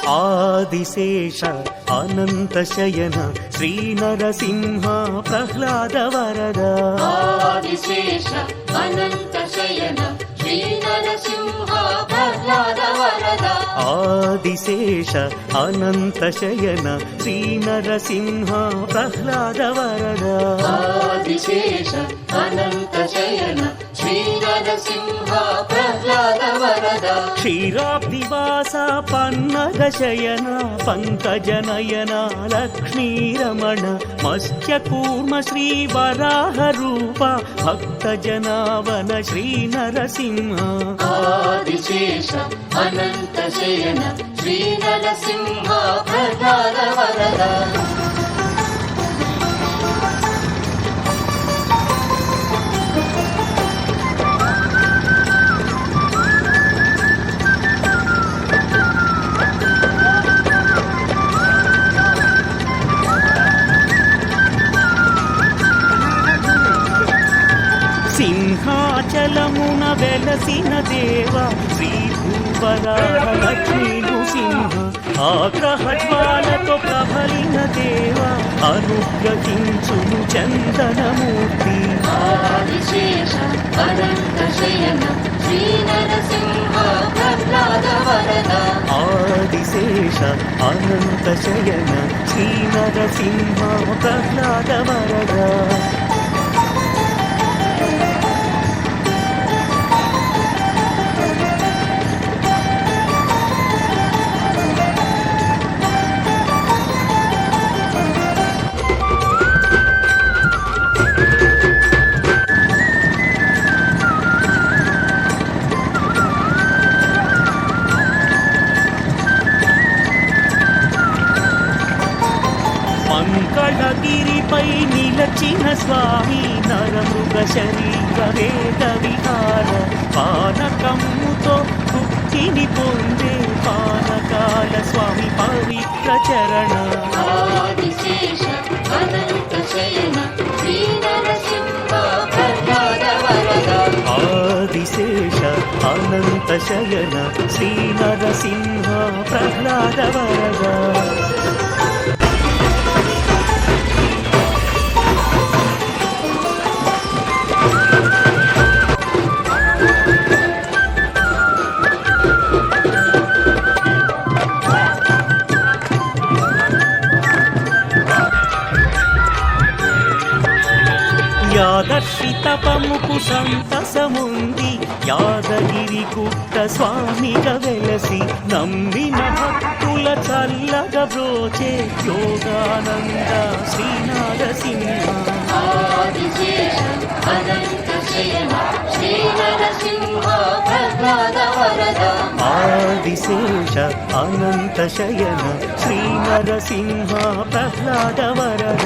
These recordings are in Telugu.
ఆదిశేష అనంత శయన శ్రీ నరసింహ ప్రహ్లాద వరద ఆదిశేష అనంత శయన శ్రీ నరసింహ ప్రహ్లాద వరద ఆదిశేష అనంత శయన శ్రీ నరసింహ ప్రహ్లాద వరద ఆదిశేష అనంత శయన శ్రీ నరసింహ ప్రహ్లాద వరద క్షీరాబ్దివాస పన్నగ శయన పంకజనయన లక్ష్మీరమణ మత్స్యకూర్మ శ్రీ వరాహ రూప భక్త జనావన శ్రీ నరసింహ ఆదిశేష అనంత శయన శ్రీ నరసింహ ప్రహ్లాద వరద సింహాచలమున వెలసిన దేవ శ్రీ భూవరాహ లక్ష్మీ నృసింహ ఆగ్రహజ్వాలతో ప్రబలిన దేవ అనుగ్రహించును చందనమూర్తి ఆదిశేష అనంత శయన శ్రీ నరసింహ ప్రహ్లాద వరద ఆదిశేష అనంత శయన శ్రీ నరసింహ ప్రహ్లాద వరద మంగళగిరిపై నిలచిన స్వామి నరమృగ శరీర వేద విహార పానకమ్ముతో ముక్తిని పొందే పానకాల స్వామి పవిత్ర చరణ ఆదిశేష అనంత శయన శ్రీ నరసింహ ప్రహ్లాద వరద ఆదిశేష అనంత శయన శ్రీ నరసింహ ప్రహ్లాద వరద యాదర్శి తపముకు సంతసముంది యాదగిరి గుట్ట స్వామిగా వెలసి నమ్మిన భక్తుల చల్లగా బ్రోచే యోగానంద శ్రీనారసింహ ఆదిశేష అనంత శయన శ్రీ నరసింహ ప్రహ్లాద వరద ఆదిశేష అనంత శయన శ్రీ నరసింహ ప్రహ్లాద వరద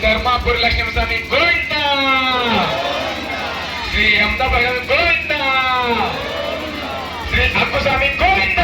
ధర్మాపురి లక్ష్మీస్వామి గోవింద, శ్రీ అహ్మదాబాద్ గోవింద, శ్రీ అక్కుస్వామి గోవింద.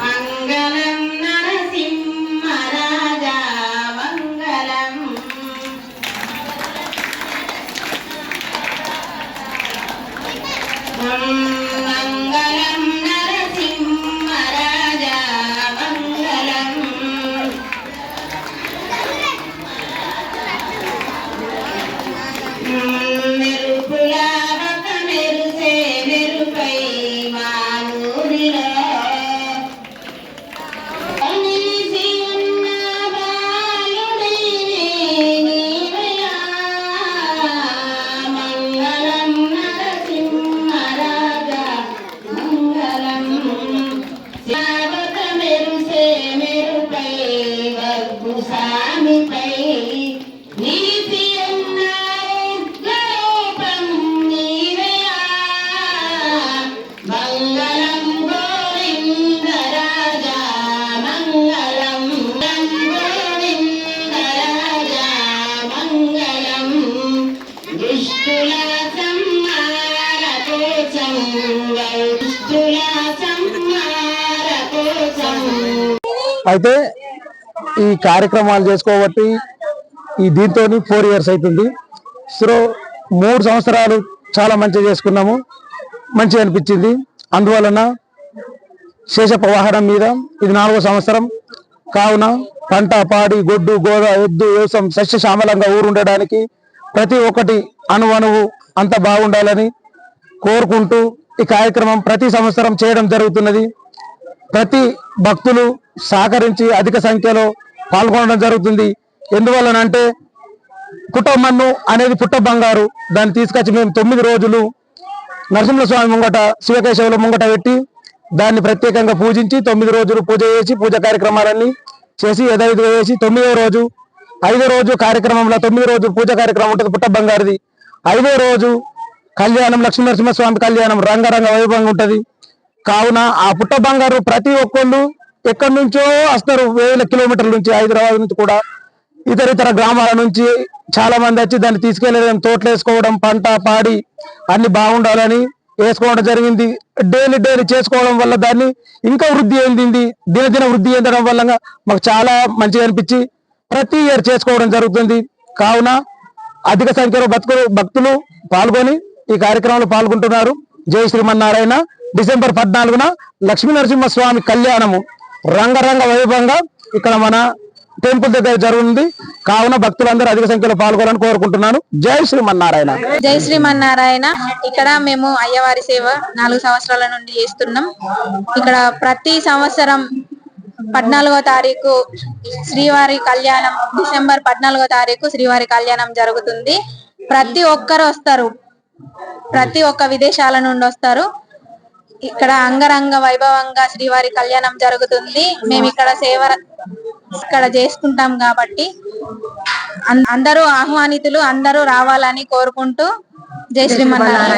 మంగళం నరసింహరాజా మంగళం, మంగళం నరసింహరాజా మంగళం. మెరుపులావక మెరుసే మెరుపై మానూరిలో కలిసి ఉన్న బాలుడై నీవయ్యా. మంగళం నరసింహరాజా మంగళం, లావక మెరుసే మెరుపై వగ్గు సామిపై నీతి మంగళం గోవింద రాజా మంగళం, గోవింద రాజా మంగళం. దుష్టుల సంహార కోసం, దుష్టుల సంహార కోసం. అయితే ఈ కార్యక్రమాలు చేసుకోబట్టి ఈ దీంతో 4 years అవుతుంది. సో 3 సంవత్సరాలు చాలా మంచిగా చేసుకున్నాము, మంచిగా అనిపించింది. అందువలన శేషప్ప వాహనం మీద ఇది 4వ సంవత్సరం కావున పంట పాడి గొడ్డు గోద ఎద్దు వ్యవసాయం సస్యశ్యామలంగా ఊరుండడానికి ప్రతి ఒక్కటి అణువు అంత బాగుండాలని కోరుకుంటూ ఈ కార్యక్రమం ప్రతి సంవత్సరం చేయడం జరుగుతున్నది. ప్రతి భక్తులు సహకరించి అధిక సంఖ్యలో పాల్గొనడం జరుగుతుంది. ఎందువలనంటే పుట్టమన్ను అనేది పుట్ట బంగారు, దాన్ని తీసుకొచ్చి మేము 9 రోజులు నరసింహస్వామి ముంగట శివకేశవుల ముంగట పెట్టి దాన్ని ప్రత్యేకంగా పూజించి 9 రోజులు పూజ చేసి పూజ కార్యక్రమాలన్నీ చేసి యథావిధిగా చేసి 9వ రోజు 5వ రోజు కార్యక్రమంలో 9 రోజు పూజ కార్యక్రమం ఉంటుంది పుట్ట బంగారుది. 5వ రోజు కళ్యాణం లక్ష్మీ నరసింహస్వామి కళ్యాణం రంగరంగ వైభవంగా ఉంటది. కావున ఆ పుట్ట బంగారు ప్రతి ఒక్కళ్ళు ఎక్కడి నుంచో వస్తారు, వేల కిలోమీటర్ల నుంచి, హైదరాబాద్ నుంచి కూడా ఇతర గ్రామాల నుంచి చాలా మంది వచ్చి దాన్ని తీసుకెళ్లడం, తోటలు వేసుకోవడం, పంట పాడి అన్ని బాగుండాలని వేసుకోవడం జరిగింది. డైలీ చేసుకోవడం వల్ల దాన్ని ఇంకా వృద్ధి చెందింది. దినదిన వృద్ధి చెందడం వల్ల మాకు చాలా మంచిగా అనిపించి ప్రతి ఇయర్ చేసుకోవడం జరుగుతుంది. కావున అధిక సంఖ్యలో భక్తులు పాల్గొని ఈ కార్యక్రమంలో పాల్గొంటున్నారు. జై శ్రీమన్నారాయణ. డిసెంబర్ 14న లక్ష్మీ నరసింహస్వామి కళ్యాణము రంగరంగ వైభవంగా ఇక్కడ మన టెంపుల్ దగ్గర జరుగుతుంది. కావున భక్తులందరూ అధిక సంఖ్యలో పాల్గొనాలని కోరుకుంటున్నాను. జై శ్రీమన్నారాయణ. జై శ్రీమన్నారాయణ. ఇక్కడ మేము అయ్యవారి సేవ 4 సంవత్సరాల నుండి చేస్తున్నాం. ఇక్కడ ప్రతి సంవత్సరం 14వ తారీఖు శ్రీవారి కళ్యాణం, డిసెంబర్ 14వ తారీఖు శ్రీవారి కళ్యాణం జరుగుతుంది. ప్రతి ఒక్కరు వస్తారు, ప్రతి ఒక్క విదేశాల నుండి వస్తారు. ఇక్కడ అంగరంగ వైభవంగా శ్రీవారి కళ్యాణం జరుగుతుంది. మేము ఇక్కడ చేసుకుంటాం కాబట్టి అందరూ ఆహ్వానితులు, అందరూ రావాలని కోరుకుంటూ జై శ్రీమన్నారాయణ.